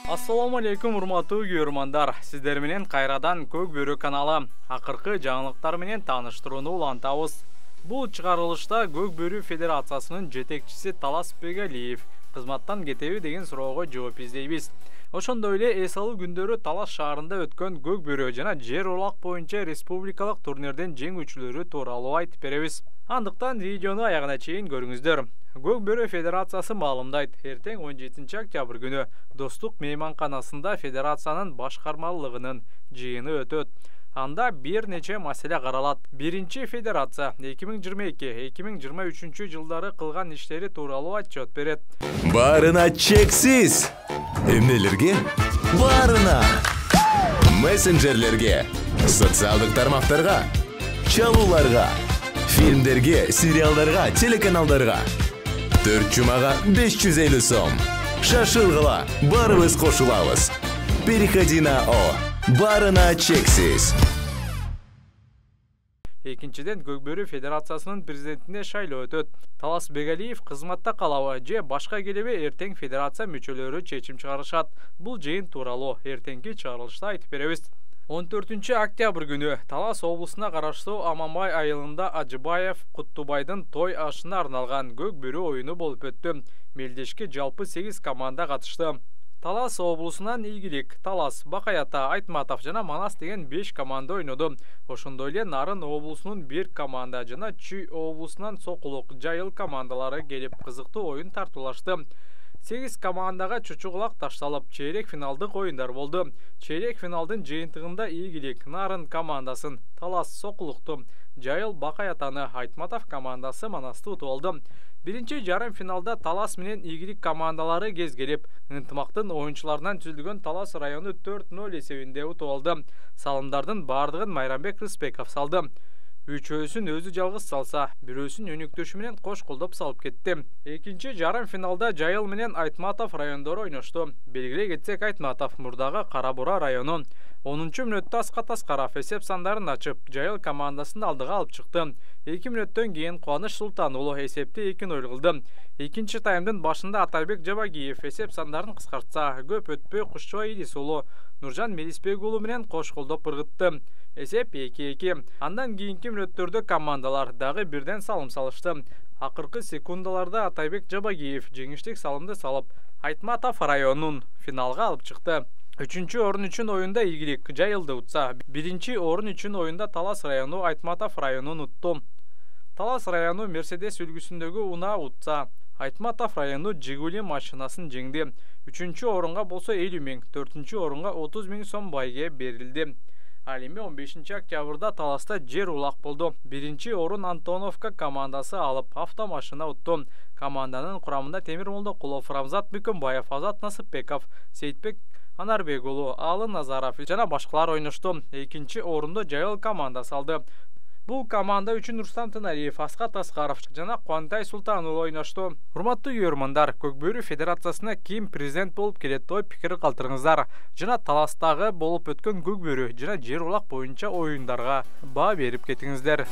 Assalamu alaikum урматтуу көрөрмандар. Сиздер менен кайрадан Көк Бөрү каналы. Акыркы жаңылыктар менен тааныштырууну улантабыз. Бул чыгарылышта Көк Бөрү Федерациясынын жетекчиси Талас Бегалиев кызматтан кетеби деген суроого жооп издейбиз. Ошондой эле эс алуу күндөрү Талас шаарында өткөн Көк Бөрү жана жер улак боюнча республикалык турнирден жеңүүчүлөрү тууралуу айтып беребиз. Андыктан видеону аягына чейин көрүңүздөр. Көк Бөрү Федерациясы маалымдайт, эртең 17 октябрь күнү Достук мейманканасында федерациянын башкармалыгынын жыйыны өтөт. Анда бир нече маселе каралат. Биринчи федерация 2022-2023 жылдары кылган иштери тууралуу отчет берет. Барына чексиз. Эмнелерге? Барына. Мессенджерлерге, социалдык тармактарга, чалууларга, фильмдерге, сериалдарга, телеканалдарга. 4 жумага 550 сом. Шашылгыла, барыбыз кошулабыз. Переходи на О. Барына чексиз. Экинчиден, Көк Бөрү Федерациясынын президентине шайлоо өтөт. Талас Бегалиев кызматта калабы же башка келеби эртең федерация мүчөлөрү чечим чыгарышат. Бул жыйын тууралуу эртеңки чыгарылышта айтып беребиз. 14 октябрь күнү Талас облусуна караштуу Аманбай айылында Ажыбаев Куттубайдын той ашына арналган Көк Бөрү оюну болуп өттү. Мелдешке жалпы 8 команда катышты. Талас облусунан Ийгилик, Талас, Бакаята, Айтматов жана Манас деген 5 команда ойноду. Ошондой эле Нарын облусунун 1 команда жана Чүй облусунан Сокулук, Жайыл командалары келип кызыктуу оюн тартуулашты. 8 командага чучугулак ташталып, чейрек финалдык оюндар болду. Чейрек финалдын жыйынтыгында Ийгилик, Нарын командасын, Талас Сокулукту, Жайыл Бакаятаны, Айтматов командасы Манасты утуп алды. Биринчи жарым финалда Талас менен Ийгилик командалары кезгелип, ынтымактын оюнчуларынан түзүлгөн Талас району 4-0 эсебинде утуп алды. Салымдардын бардыгын Майрамбек Рыспеков салды. Үчөөсүн өзү жалгыз салса, бирөөсүн өнүктөшү менен кош колдоп салып кетти. Экинчи жарым финалда Жайыл менен Айтматов райондору ойношту. Белгилей кетсек, Айтматов мурдагы Кара Бура району. 10 мүнөттө Аскат Аскаров эсеп сандарын ачып, Жайыл командасын алдыга алып чыкты. 2 мүнөттөн кийин Кубаныч Султан уулу эсепти 2-0 кылды. Экинчи таймдын башында Атайбек Жабагиев эсеп сандарын кыскартса, көп өтпөй Кушчубай Илис уулу Нуржан Мелисбек уулу менен кош колдоп ыргытты. Эсеп 2-2. Андан кийинки мүнөттөрдө командалар дагы бирден салым салышты. Акыркы секундаларда Атайбек Жабагиев жеңиштик салымды салып, Айтматов районун финалга алып чыкты. 3-чү орун үчүн оюнда Ийгилик Жайылды утса, 1-чи орун үчүн оюнда Талас району Айтматов районун утту. Талас району Мерседес үлгүсүндөгү унаа утса, Айтматов району Жигули машинасын жеңди. 3-чү орунга болсо 50 000, 4-чү орунга 30 000 сом байге берилди. Ал эми 15 октябрда Таласта жер улак болду. 1-чи орун Антоновка командасы алып, автомашина утту. Команданын курамында Темир Молдокулов, Рамзат Мүкөнбаев, Азат Насыпбеков, Сейитбек Анарбек уулу, Алы Назаров жана башкалар ойношту. 2-чи орунду Жайыл командасы алды. Бул команда үчүн Рустам Тынариев, Аскат Аскаров жана Кубантай Султан уулу ойношту. Урматтуу көрөрмандар, Көк Бөрү Федерациясына ким президент болуп келет, ой пикир калтырыңыздар. Жана Таластагы болуп өткөн Көк Бөрү жана жер улак боюнча оюндарга баа берип кетиңиздер.